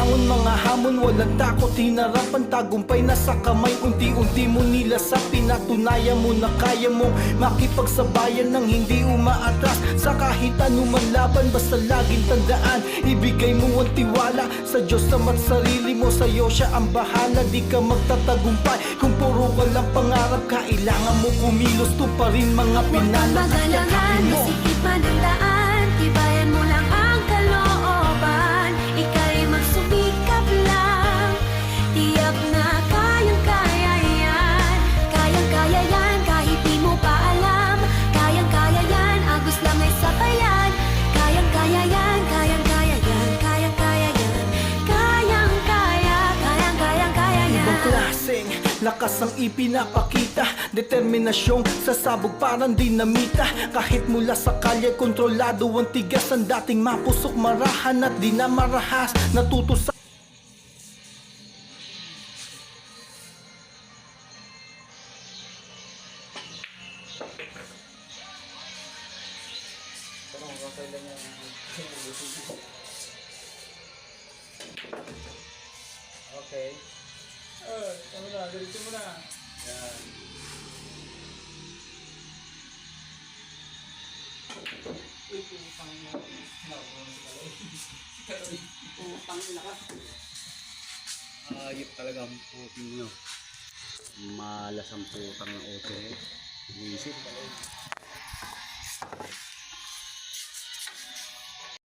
bumangon, mga hamon, walang takot, hinarap ang tagumpay nasa kamay. Unti-unti mo nilasap, pinatunayan mo na kaya mong makipagsabayan ng hindi umaatras sa kahit anuman laban. Basta laging tandaan, ibigay mo ang tiwala sa Diyos na't sarili mo, sa'yo siya ang bahala. Di ka magtatagumpay kung puro ka lang pangarap. Kailangan mo kumilos, tuparin mga pinalak at yakapin mo. Masikip man ang daan, tibayan mo lang ang kalooban. Ika'y magsumikap lang, tiyak na kayang-kaya yan. Kayang-kaya yan, kahit di mo pa alam. Kayang-kaya yan, agos lang ay sabayan. Kayang-kaya yan, kayang-kaya yan, kayang-kaya yan. Kayang-kaya, kayang-kaya yan. Ibang klaseng lakas ang ipinapakita, determinasyong sasabog parang dinamita. Kahit mula sa kalye, kontrolado ang tigas. Ang dating mapusok, marahan at di na marahas. Natuto sa Okay. Ano na, diretso mo na. Yan. Uy, pupang mo. Pupang nila ka. Ayop talaga ang puting nyo. Malas ang putang ng ote. Inisip.